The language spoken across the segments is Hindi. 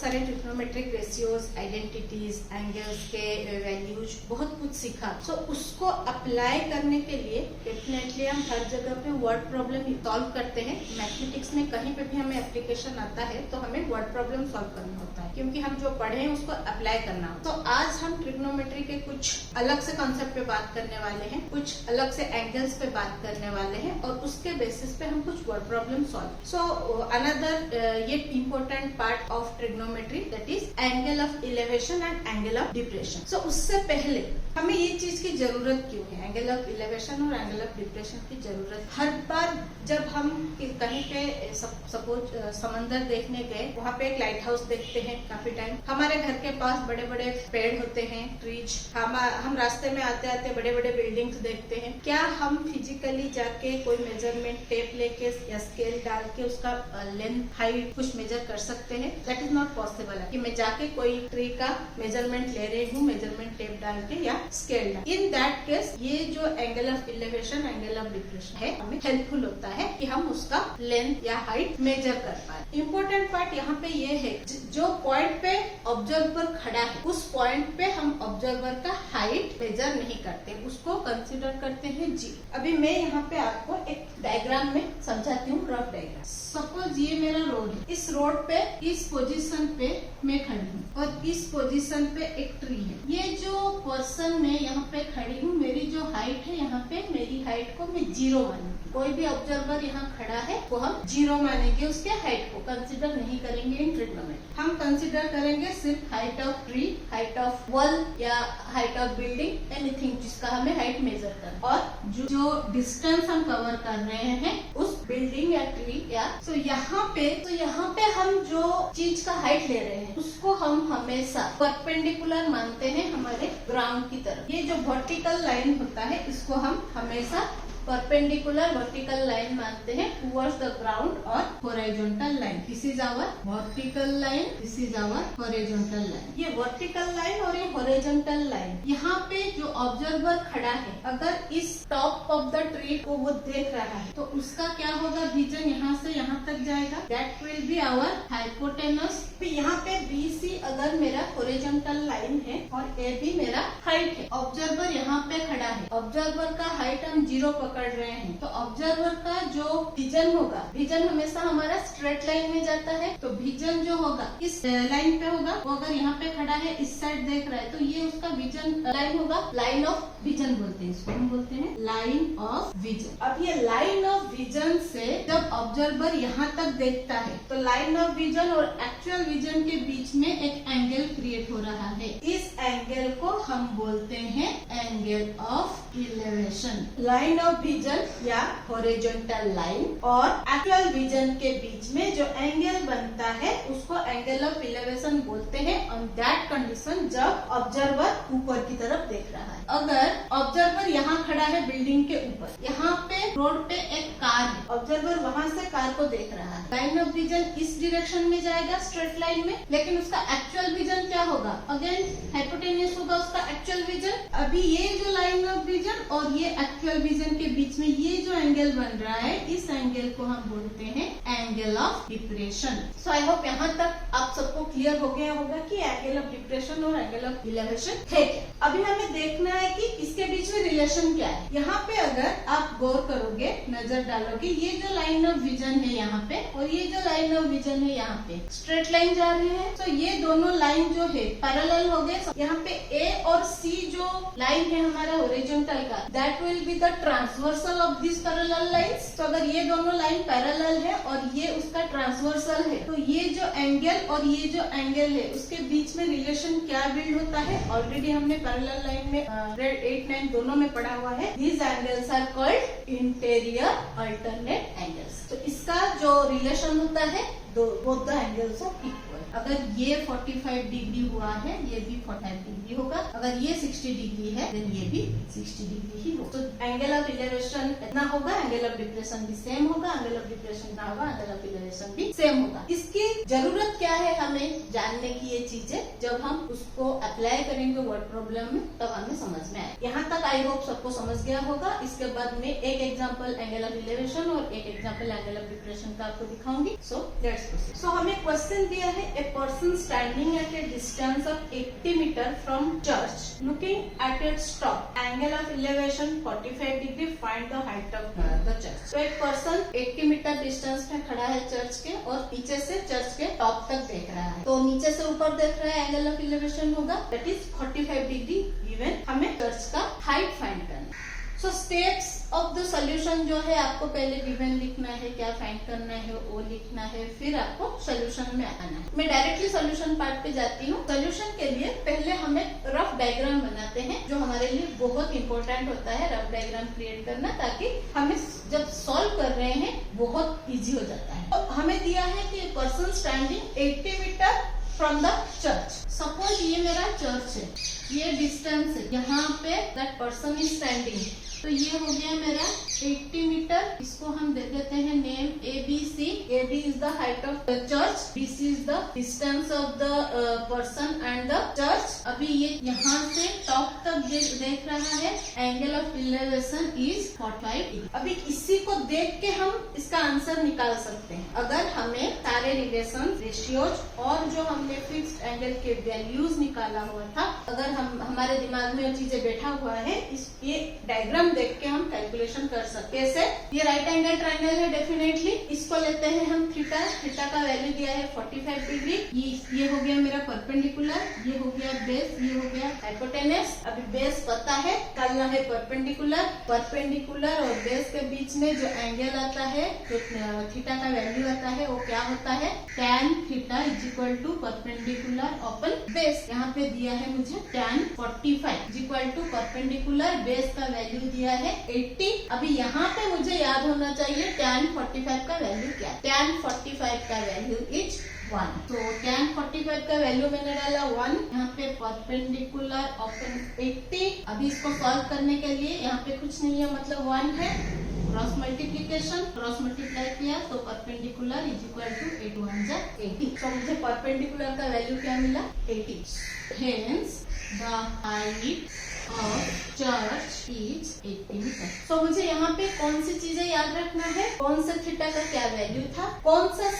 सारे ट्रिग्नोमेट्रिक रेशियोज, आइडेंटिटीज, एंगल्स के वैल्यूज, बहुत कुछ सीखा। सो उसको अप्लाई करने के लिए डेफिनेटली हम हर जगह पे वर्ड प्रॉब्लम सॉल्व करते हैं। मैथमेटिक्स में कहीं पे भी हमें एप्लीकेशन आता है तो हमें वर्ड प्रॉब्लम सॉल्व करना होता है, क्योंकि हम जो पढ़े हैं उसको अप्लाई करना होता है। तो आज हम ट्रिग्नोमेट्री के कुछ अलग से कॉन्सेप्ट पे बात करने वाले हैं, कुछ अलग से एंगल्स पे बात करने वाले हैं और उसके बेसिस पे हम कुछ word problem solve. So another ये important part of trigonometry that is angle of elevation and angle of depression. So उससे पहले हमें ये चीज की जरूरत क्यों है, एंगल ऑफ इलेवेशन और एंगल ऑफ डिप्रेशन की जरूरत। हर बार जब हम कहीं पे सपोज समंदर देखने गए, वहाँ पे एक लाइट हाउस देखते हैं काफी टाइम, हमारे घर के पास बड़े बड़े पेड़ होते हैं, ट्रीज, हम रास्ते में आते आते बड़े बड़े बिल्डिंग्स देखते हैं। क्या हम फिजिकली जाके कोई मेजरमेंट टेप लेके या स्केल डाल के उसका लेंथ, हाइट कुछ मेजर कर सकते हैं? दैट इज नॉट पॉसिबल है कि मैं जाके कोई ट्री का मेजरमेंट ले रही हूँ मेजरमेंट टेप डाल के या स्केल डाल। इन दैट केस ये जो angle of elevation, angle of depression है, हमें हेल्पफुल होता है कि हम उसका लेंथ या हाइट मेजर कर पाए। इम्पोर्टेंट पार्ट यहाँ पे ये है, जो पॉइंट पे ऑब्जर्वर खड़ा है उस पॉइंट पे हम ऑब्जर्वर का हाइट मेजर नहीं करते, उसको कंसिडर करते हैं जी। अभी मैं यहाँ पे आपको एक डायग्राम में समझाती हूँ, रफ डायग्राम। सपोज ये मेरा रोड है, इस रोड पे इस पोजीशन पे मैं खड़ी हूँ और इस पोजीशन पे एक ट्री है। ये जो पर्सन मैं यहाँ पे खड़ी हूँ, मेरी जो हाइट है यहाँ पे, मेरी हाइट को मैं 0 मानूंगी। कोई भी ऑब्जर्वर यहाँ खड़ा है वो हम 0 मानेंगे, उसके हाइट को कंसिडर नहीं करेंगे इन ट्रिग्नोमेट्री। हम कंसिडर करेंगे सिर्फ height of tree, height of wall या हाइट ऑफ बिल्डिंग, एनीथिंग जिसका हमें हाइट मेजर करना। और जो डिस्टेंस हम कवर कर रहे हैं उस बिल्डिंग या ट्री या यहाँ पे हम जो चीज का हाइट ले रहे हैं उसको हम हमेशा परपेंडिकुलर मानते हैं हमारे ग्राउंड की तरफ। ये जो वर्टिकल लाइन होता है इसको हम हमेशा परपेंडिकुलर वर्टिकल लाइन मानते हैं टुवर्ड्स द ग्राउंड और horizontal line. This is our vertical line, this is our horizontal line. ये वर्टिकल लाइन और ये हॉरिजॉन्टल लाइन, यहाँ पे जो ऑब्जर्वर खड़ा है अगर इस टॉप ऑफ द ट्री को वो देख रहा है तो उसका क्या होगा, विजन यहाँ से यहाँ तक जाएगा, that will be our hypotenuse. यहाँ पे BC अगर मेरा हॉरिजॉन्टल लाइन है और AB मेरा हाइट है, ऑब्जर्वर यहाँ पे खड़ा है, ऑब्जर्वर का हाइट हम 0 पकड़ रहे हैं, तो ऑब्जर्वर का जो विजन होगा, विजन हमेशा हमारा स्ट्रेट लाइन में जाता है, तो विजन जो होगा इस लाइन पे होगा। वो अगर यहाँ पे खड़ा है इस साइड देख रहा है तो ये उसका विजन लाइन होगा, लाइन ऑफ विजन बोलते हैं इसको, हम बोलते हैं लाइन ऑफ विजन। अब ये लाइन ऑफ विजन से जब ऑब्जर्वर यहाँ तक देखता है तो लाइन ऑफ विजन और एक्चुअल विजन के बीच में एक एंगल क्रिएट हो रहा है। इस एंगल को हम बोलते हैं angle of elevation. Line of vision या हॉरिजॉन्टल लाइन और एक्चुअल विजन के बीच में जो एंगल बनता है उसको एंगल ऑफ इलेवेशन बोलते हैं ऑन दैट कंडीशन जब ऑब्जर्वर ऊपर की तरफ देख रहा है। अगर ऑब्जर्वर यहाँ खड़ा है बिल्डिंग के ऊपर, यहाँ पे रोड पे एक कार है, ऑब्जर्वर वहाँ से कार को देख रहा है, लाइन ऑफ विजन इस डायरेक्शन में जाएगा स्ट्रेट लाइन में, लेकिन उसका एक्चुअल विजन क्या होगा, अगेन हाइपोटेन्यूज होगा उसका एक्चुअल विजन। अभी ये जो लाइन ऑफ विजन और ये एक्चुअल विजन के बीच में ये जो एंगल बन रहा है, इस एंगल को हम बोलते हैं angle of depression. So I hope यहाँ तक आप सबको क्लियर हो गया होगा कि एंगल ऑफ डिप्रेशन और एंगल ऑफ इलेवेशन है क्या। अभी हमें देखना है कि इसके बीच में रिलेशन क्या है। यहाँ पे अगर आप गौर करोगे, नजर डालोगे, ये जो लाइन ऑफ विजन है यहाँ पे और ये जो लाइन ऑफ विजन है यहाँ पे स्ट्रेट लाइन जा रही है, तो ये दोनों लाइन जो है पैरेलल हो गए। यहाँ पे A और C जो लाइन है हमारा हॉरिजॉन्टल का, that will be the transversal of this parallel lines. तो अगर ये दोनों लाइन पैरेलल है और ये उसका ट्रांसवर्सल है, तो ये जो एंगल और ये जो एंगल है उसके बीच में रिलेशन क्या बिल्ड होता है, ऑलरेडी हमने पैरेलल लाइन में ग्रेड 8, 9 दोनों में पढ़ा हुआ है। These angles are called interior alternate angles. तो इसका जो रिलेशन होता है, both the angles are equal. अगर ये 45 डिग्री हुआ है, ये भी 45 डिग्री होगा, अगर ये 60 डिग्री है देन ये भी 60 डिग्री ही होगा। तो एंगल ऑफ इलेवेशन इतना होगा, एंगल ऑफ डिप्रेशन भी सेम होगा, एंगल ऑफ डिप्रेशन इतना होगा, एंगल ऑफ इलेवेशन भी सेम होगा। इसकी जरूरत क्या है हमें जानने की, ये चीजें जब हम उसको अप्लाई करेंगे वर्ड प्रॉब्लम में तब हमें समझ में आए। यहाँ तक आई होप सबको समझ गया होगा। इसके बाद में एक एग्जाम्पल एंगल ऑफ इलेवेशन और एक एग्जाम्पल एंगल ऑफ डिप्रेशन का आपको दिखाऊंगी। सो लेट्स प्रोसीड। सो हमें क्वेश्चन दिया है, ए person standing at a distance of 80 meter from church, looking at its top, angle of elevation 45 degree, find the height of the church. तो एक पर्सन 80 मीटर डिस्टेंस में खड़ा है चर्च के और नीचे से चर्च के टॉप तक देख रहा है। तो नीचे से ऊपर देख रहा है, एंगल ऑफ इलेवेशन होगा दैट इज 45 डिग्री गिवन। हमें चर्च का हाइट फाइंड करना है। सो स्टेप्स ऑफ द सोल्यूशन जो है, आपको पहले गिवन लिखना है, क्या फाइंड करना है वो लिखना है, फिर आपको सोल्यूशन में आना है। मैं डायरेक्टली सोल्यूशन पार्ट पे जाती हूँ। सोल्यूशन के लिए पहले हमें रफ डायग्राम बनाते हैं, जो हमारे लिए बहुत इंपॉर्टेंट होता है रफ डायग्राम क्रिएट करना, ताकि हमें जब सॉल्व कर रहे हैं बहुत इजी हो जाता है। तो हमें दिया है कि person standing 80 metre from the church. Suppose ये मेरा चर्च है, ये डिस्टेंस है, यहाँ पे दैट पर्सन इज स्टैंडिंग। तो ये हो गया मेरा 80 मीटर। इसको हम दे देते हैं name ABC। AB is the height of the church, BC is the distance of the person and the church. अभी ये यहाँ से टॉप तक देख रहा है, angle of elevation is 45 degree. अभी इसी को देख के हम इसका आंसर निकाल सकते हैं। अगर हमें सारे रिलेशन, रेशियोज और जो हमने फिक्स्ड एंगल के वैल्यूज निकाला हुआ था, अगर हमारे दिमाग में वो चीजें बैठा हुआ है, ये डायग्राम देख के हम कैलकुलेशन कर सकते हैं। ये राइट एंगल ट्रायंगल है डेफिनेटली। इसको लेते हैं हम थीटा। थीटा का वैल्यू दिया है 45 डिग्री। ये हो गया मेरा परपेंडिकुलर, ये हो गया बेस, ये हो गया हाइपोटेनस। अभी बेस पता है, निकालना है परपेंडिकुलर। परपेंडिकुलर और बेस के बीच में जो एंगल आता है, जो थीटा का वैल्यू आता है, वो क्या होता है, tan theta is equal to perpendicular upon base. यहाँ पे दिया है मुझे tan 45 is equal to perpendicular base का वैल्यू दिया है 80। अभी यहाँ पे मुझे याद होना चाहिए tan 45 का वैल्यू क्या है। tan 45 का वैल्यू इज 1। तो tan 45 का वैल्यू मैंने डाला 1। यहाँ पे परपेंडिकुलर अपॉन 80। अभी इसको सॉल्व करने के लिए यहाँ पे कुछ नहीं है, मतलब 1 है। क्रॉस मल्टीप्लीकेशन, क्रॉस मल्टीप्लाई किया तो परपेंडिकुलर इज इक्वल टू 8 1 जा 80। तो मुझे परपेंडिकुलर का वैल्यू क्या मिला, 80। Hence the height of church is 80 metre. तो मुझे यहाँ पे कौन सी चीजें याद रखना है, कौन सा थीटा का क्या वैल्यू था, कौन सा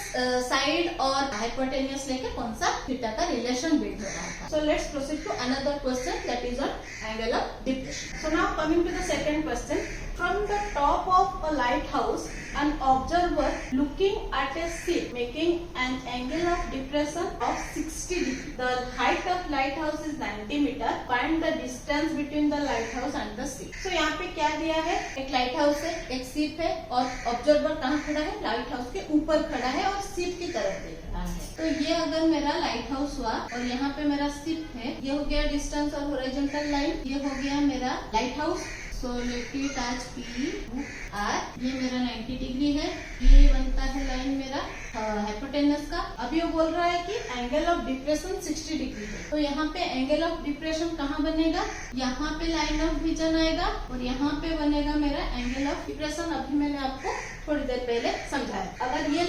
साइड और हाइपोटेन्यूस लेके कौन सा थीटा का रिलेशन बिल्ड हो रहा था। So let's proceed to another question that is on angle of depression. So now coming to the second question. From the top of a lighthouse, an observer looking at a ship making an angle of depression of 60 degree. The height of lighthouse is 90 meter. Find the distance between the lighthouse and the ship. So यहाँ पे क्या दिया है, एक लाइट हाउस है, एक शिप है और ऑब्जर्वर कहाँ खड़ा है, लाइट हाउस के ऊपर खड़ा है और शिप की तरफ देख रहा है। तो ये अगर मेरा लाइट हाउस हुआ और यहाँ पे मेरा शिप है, ये हो गया डिस्टेंस और हॉरिजॉन्टल लाइन, ये हो गया मेरा lighthouse. So let it as PR। ये मेरा 90 डिग्री है, ये बनता है लाइन मेरा हाइपोटेनस का। अभी वो बोल रहा है कि एंगल ऑफ डिप्रेशन 60 डिग्री है। तो यहाँ पे एंगल ऑफ डिप्रेशन कहाँ बनेगा, यहाँ पे लाइन ऑफ विजन आएगा और यहाँ पे बनेगा मेरा एंगल ऑफ डिप्रेशन। अभी मैंने आपको थोड़ी देर पहले समझाया। अगर ये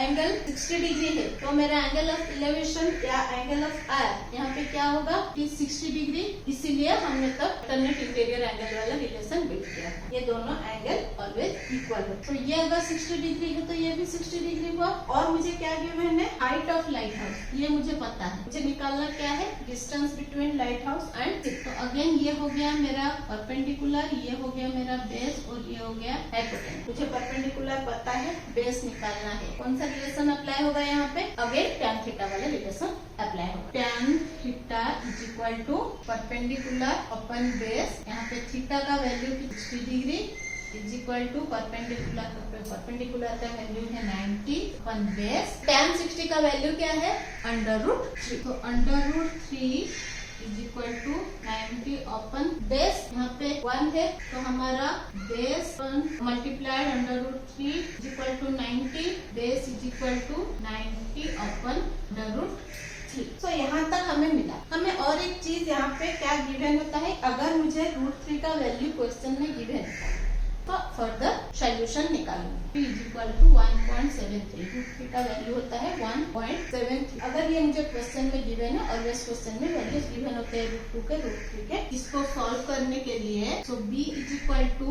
एंगल 60 डिग्री है तो मेरा एंगल ऑफ इलेवेशन या एंगल ऑफ आर यहाँ पे क्या होगा कि 60 डिग्री। इसीलिए हमने तब अल्टरनेट इंटीरियर एंगल वाला रिलेशन बिल्ड किया। ये दोनों एंगल ऑलवेज इक्वल है। तो ये अगर 60 डिग्री है तो ये भी 60 डिग्री हुआ। और मुझे क्या गिवन है, हाइट ऑफ लाइट हाउस, ये मुझे पता है। मुझे निकालना क्या है, distance between light house and ship. तो अगेन ये हो गया मेरा परपेंडिकुलर, ये हो गया मेरा बेस और ये हो गया हाइपोटेनस। मुझे परपेंडिकुलर पता है, बेस निकालना है। कौन सा रिलेशन अप्लाई होगा यहाँ पे, अगेन tan थीटा वाला रिलेशन अप्लाई होगा। tan theta is equal to perpendicular upon base. यहाँ पे थीटा का value 60 degree is equal to perpendicular का वैल्यू है 90 अपन बेस। tan 60 का वैल्यू क्या है, √3। तो √3 is equal to 90 upon base. यहाँ पे 1 है तो हमारा base multiplied √3 is equal to 90, base is equal to 90 upon √3। तो यहाँ तक हमें मिला। हमें और एक चीज यहाँ पे क्या गिवन होता है, अगर मुझे √3 का वैल्यू क्वेश्चन में गिवन है तो फर्दर सोल्यूशन सोल्यूशन निकालूंगी। इज इक्वल टू 1.73, रूट 3 का वैल्यू होता है 1.73। अगर ये मुझे क्वेश्चन में गिवन है, ऑलवेज क्वेश्चन में वैल्यूज गिवन होते हैं रूट 2 के, रूट 3 के। इसको सॉल्व करने के लिए so b is equal to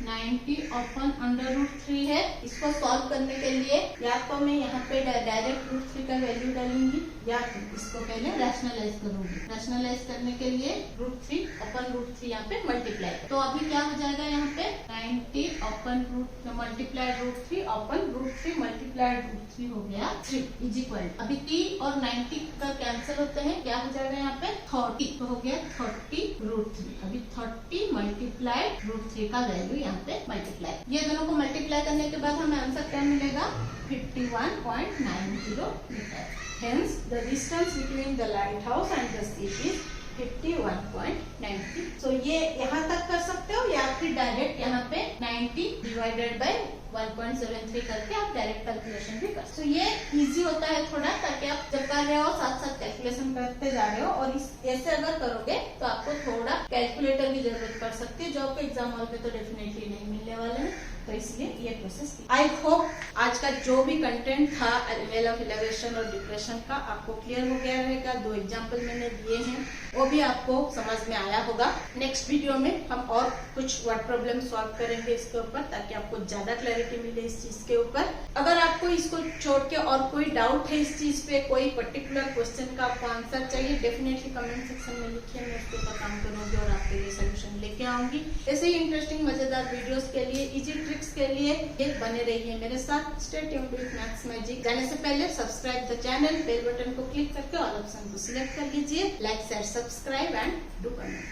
90 upon under root 3 है। इसको सॉल्व करने के लिए या तो मैं यहाँ पे डायरेक्ट रूट 3 का वैल्यू डालूंगी या इसको पहले रैशनलाइज करूंगी। रैशनलाइज करने के लिए रूट 3 अपन रूट 3 यहाँ पे मल्टीप्लाई, तो अभी क्या हो जाएगा यहाँ पे 90 upon root multiplied root 3 upon root 3 multiplied root 3 हो गया 3 इज इक्वल। अभी 3 और 90 का कैंसिल होते हैं, क्या हो जाएगा यहाँ पे 30, तो हो गया 30 रूट 3। अभी 30 मल्टीप्लाइड रूट 3 का वैल्यू यहाँ पे मल्टीप्लाई, ये दोनों को मल्टीप्लाई करने के बाद हमें आंसर क्या मिलेगा 51.90 metre. Hence, the distance between the lighthouse and the sea is 51.90। So ये यहाँ तक कर सकते हो या फिर डायरेक्ट यहाँ पे 90 डिवाइडेड बाय 1.73 करके आप डायरेक्ट कैलकुलेशन भी कर सकते हो। ये इजी होता है थोड़ा, ताकि आप जब कर रहे हो साथ साथ कैलकुलेशन करते जा रहे हो। और इस ऐसे अगर करोगे तो आपको थोड़ा कैलकुलेटर की जरूरत पड़ सकती है, जो आपको एग्जाम हॉल पे तो डेफिनेटली नहीं मिलने वाले हैं। तो इसलिए ये प्रोसेस। आई होप आज का जो भी कंटेंट था लेवल ऑफ इलेवेशन और डिप्रेशन का आपको क्लियर हो गया रहेगा। 2 एग्जाम्पल मैंने दिए हैं, वो भी आपको समझ में आया होगा। नेक्स्ट वीडियो में हम और कुछ वर्ड प्रॉब्लम सॉल्व करेंगे इसके ऊपर, ताकि आपको ज्यादा क्लैरिटी मिले इस चीज के ऊपर। अगर आपको इसको छोड़ के और कोई डाउट है इस चीज पे, कोई पर्टिकुलर क्वेश्चन का आपको आंसर चाहिए, डेफिनेटली कमेंट सेक्शन में लिखिए, मैं उसके ऊपर काम करूंगी और आपके लिए सोल्यूशन लेके आऊंगी। ऐसे ही इंटरेस्टिंग मजेदार वीडियोस के लिए, इजी ट्रिक्स के लिए ये बने रहिए मेरे साथ। Stay tuned with Maths Magic. जाने से पहले subscribe the channel, bell button को क्लिक करके ऑल ऑप्शन को सिलेक्ट कर लीजिए। Like share subscribe and do comment.